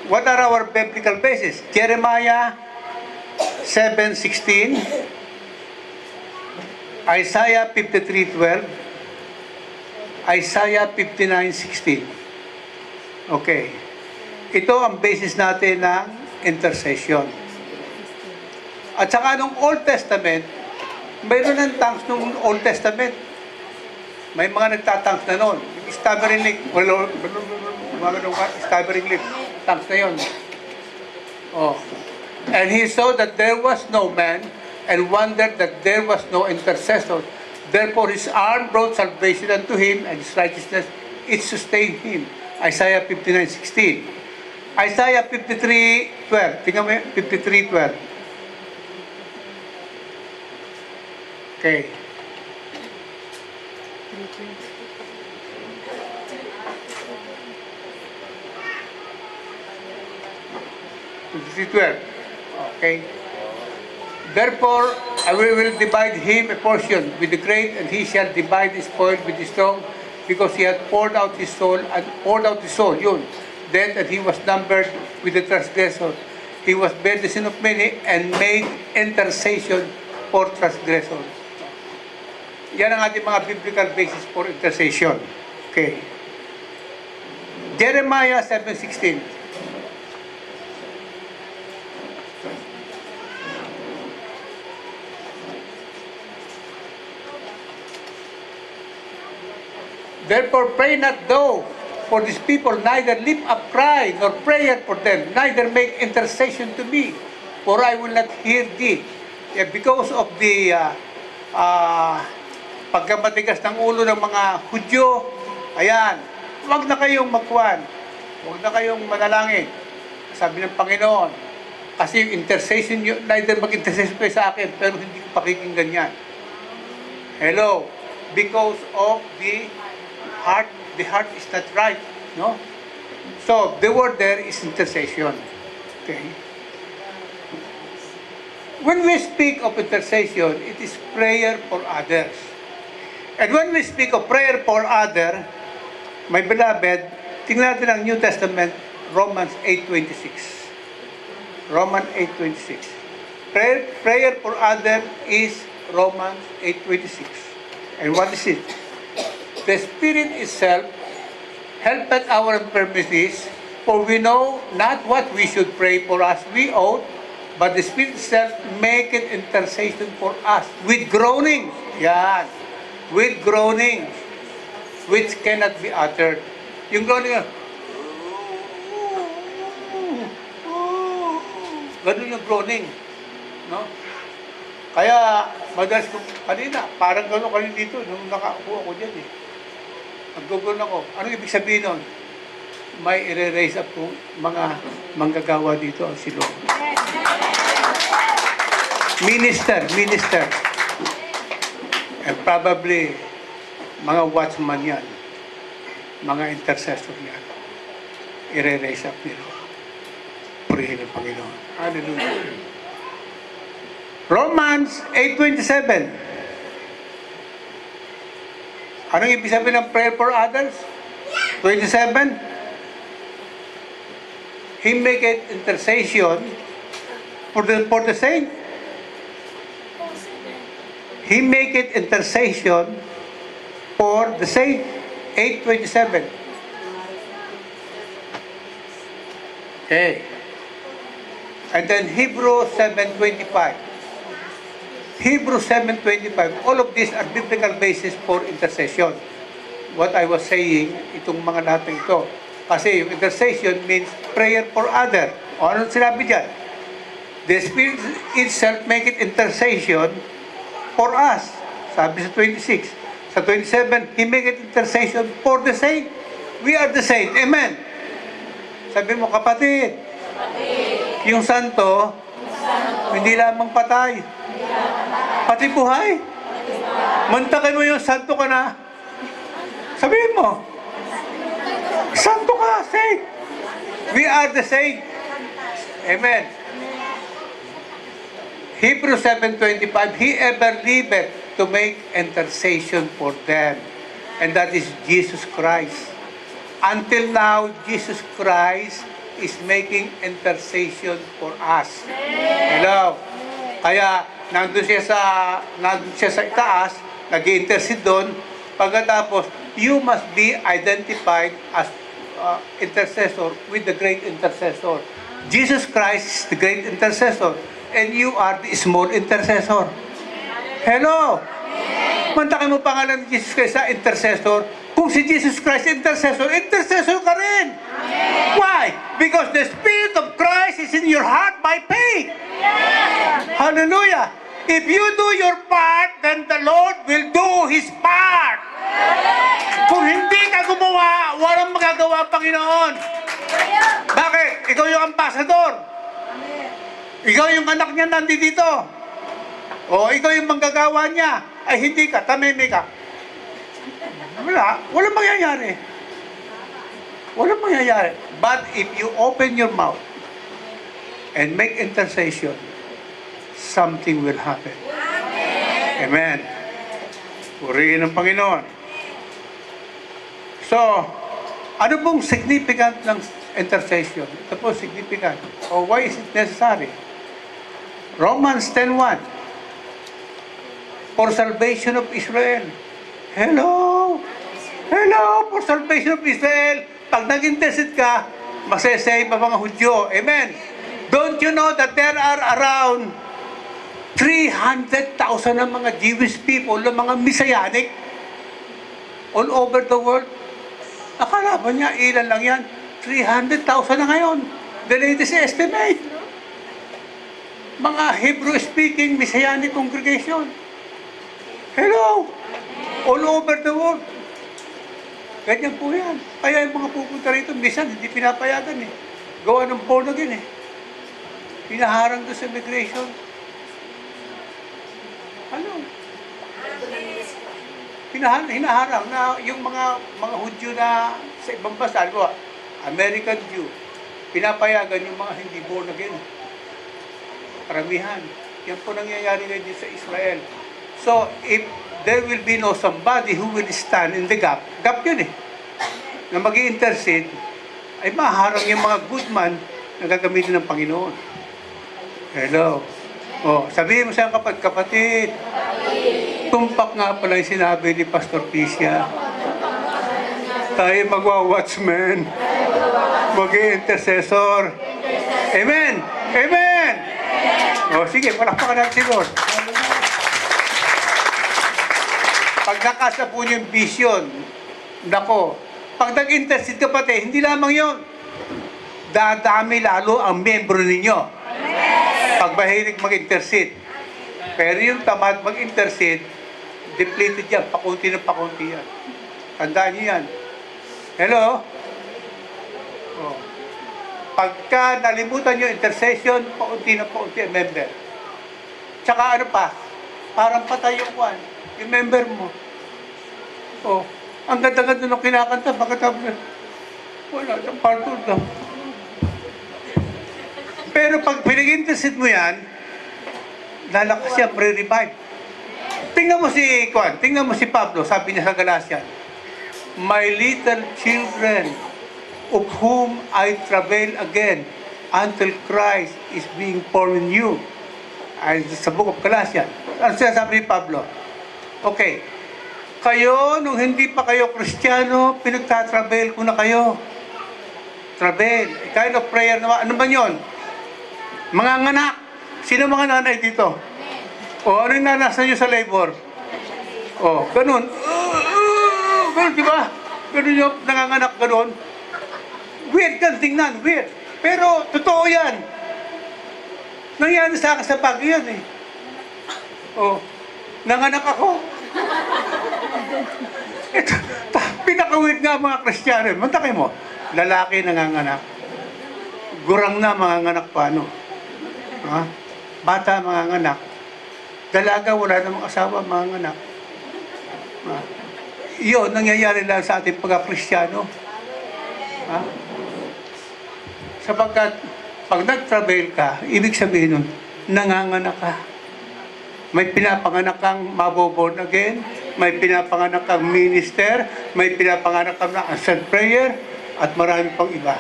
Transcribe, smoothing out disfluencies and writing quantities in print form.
What are our biblical bases? Jeremiah 7:16, Isaiah 53:12, Isaiah 59:16. Okay. Ito ang basis natin ng intercession. At saka nung Old Testament, mayroon ng tongues nung Old Testament. May mga nagtatangs na noon. Yung stammering lip. Stammering lip. Tongues na yun. Oh. And he saw that there was no man and wondered that there was no intercessor. Therefore his arm brought salvation unto him, and his righteousness it sustained him. Isaiah 59:16. Isaiah 53:12. Tingnan mo 53:12. Okay. Okay. Therefore, I will divide him a portion with the great, and he shall divide his spoil with the strong, because he had poured out his soul, yun. Then that he was numbered with the transgressor. He was bare the sin of many, and made intercession for transgressors. Yan ang ating mga biblical basis for intercession. Okay. Jeremiah 7:16. Therefore pray not thou for these people, neither lift up cry nor prayer for them, neither make intercession to me, for I will not hear thee. Yeah, because of the pagkamatigas ng ulo ng mga Hudyo, ayan, huwag na kayong magkuhan, huwag na kayong manalangin, sabi ng Panginoon, kasi yung intercession nyo, neither mag-intercession kayo sa akin, pero hindi ko pakikinggan yan. Hello, because of the heart is not right, no? So, the word there is intercession. Okay? When we speak of intercession, it is prayer for others. And when we speak of prayer for others, my beloved, tingnan natin ang New Testament, Romans 8:26. Romans 8:26. Prayer for others is Romans 8:26. And what is it? The Spirit itself helpeth our infirmities, for we know not what we should pray for as we ought, but the Spirit itself maketh intercession for us with groanings. Yan. With groanings which cannot be uttered. Yung groaning, ganun yung groaning. No? Kaya, madalas ko, kanina, parang gano'n kanina dito, nung nakaupo ako dyan eh. Nag-google ako. Anong ibig sabihin nun? May i-raise up kung mga manggagawa dito ang silo. Minister. And probably, mga watchman yan. Mga intercessor yan. I-raise up nila. Purihin ang Panginoon. Hallelujah. Romans 8:27. Anong ibig sabihin ng prayer for others? 27. He maketh intercession for the saint. He maketh intercession for the saint. 8:27. Okay. And then Hebrews 7:25. Hebrews 7:25, all of these are biblical basis for intercession. What I was saying, itong mga lahat ng ito. Kasi yung intercession means prayer for other. O ano sinabi dyan? The Spirit itself make it intercession for us. Sabi sa 26. Sa 27, He make it intercession for the saint. We are the saint. Amen. Sabi mo, kapatid, yung santo, hindi lamang patay. Pati buhay. Mantakin mo yung santo ka na. Sabihin mo, santo ka, saint. We are the saint. Amen. Hebrews 7:25, He ever liveth to make intercession for them. And that is Jesus Christ. Until now, Jesus Christ is making intercession for us. Hello? Kaya, nandun siya sa itaas, nag-intercede doon, pagkatapos, you must be identified as intercessor with the great intercessor. Jesus Christ is the great intercessor, and you are the small intercessor. Hello? Mantakin mo pangalan ni Jesus Christ sa intercessor. Kung si Jesus Christ intercessor, intercessor ka rin. Why? Because the Spirit of Christ is in your heart by faith. Hallelujah. If you do your part, then the Lord will do His part. Kung hindi ka gumawa, walang magagawa ang Panginoon. Bakit? Ikaw yung ambasador. Ikaw yung anak niya nandito. O ikaw yung manggagawa niya. Ay hindi ka, tamimi ka. Walang mangyayari. Walang mangyayari. But if you open your mouth and make intercession, something will happen. Amen. Purihin ng Panginoon. So, ano pong significant ng intercession? Ito po significant. O why is it necessary? Romans 10:1. For salvation of Israel. Hello! Hello! For salvation of Israel. Pag nag-intercede ka, masasave ang mga Hudyo. Amen. Don't you know that there are around 300,000 ng mga Jewish people, ng mga Messianic, all over the world? Akala ba niya, ilan lang yan? 300,000 na ngayon. The latest estimate. Mga Hebrew-speaking Messianic congregation. Hello! All over the world. Ganyan po yan. Kaya yung mga pupunta rito, minsan hindi pinapayagan eh. Gawa ng born again eh. Pinaharang doon sa immigration. Ano? Hinaharang na yung mga Hudyo na sa ibang bansa, American Jew, pinapayagan yung mga hindi born again. Karamihan. Yan po nangyayari ngayon sa Israel. So, if there will be no somebody who will stand in the gap yun eh, na mag-i-intercede, ay maharang yung mga good man na gagamitin ng Panginoon. Hello. O, sabihin mo sa kapatid, tumpak nga pala yung sinabi ni Pastor Piscia. Tayo magwa-watchman, mag-i-intercessor. Amen! Amen! O, sige, palakpakan natin si Lord. Pag nakasa po niyo yung vision, nako, pag nag-intercede ka pati, hindi lamang yun. Dadami lalo ang membro ninyo. Pag mahilig mag-intercede. Pero yung tamad mag-intercede, depleted yan, pakunti ng pakunti yan. Tandaan niyo yan. Hello? Oh. Pagka nalimutan nyo intercession, pakunti ng pakunti ang member. Tsaka ano pa, parang patay yung kwan. Yung member mo. Oh, ang ganda-ganda nung kinakanta, pagkatapos wala, partod lang. Pero pag pinag-intercede mo yan, lalakas siya, pre-revive. Tingnan mo si Pablo, sabi niya sa Galatian, my little children, of whom I travail again, until Christ is being formed in you. Ay, sa book of Galatians. Ano siya sabi ni Pablo? Okay. Kayo, nung hindi pa kayo Kristiyano, pinagtatravel ko na kayo. Travel. Kind of prayer naman. Ano ba yun? Mga nganak. Sino mga nanay dito? O, ano yung nanasan nyo sa labor? O, ganun. Ganun, di ba? Ganun yung nanganganak, ganun. Weird kan tingnan, weird. Pero, totoo yan. Nangyari sa akin sa Baguio yan eh. O, nanganak ako. Ito, pinaka-weird nga mga Kristiyano. Mantakay mo, lalaki nanganganak. Gurang na manganganak pa, ano? Ha? Bata manganganak. Dalaga, wala namang asawa, manganganak. Ha? Iyon, nangyayari lang sa ating pagka-Kristiyano. Ha? Sapagkat, pag nag-travel ka, ibig sabihin nun, nanganganak ka. May pinapanganak kang maboborn again, may pinapanganak kang minister, may pinapanganak kang answered prayer, at marami pang iba.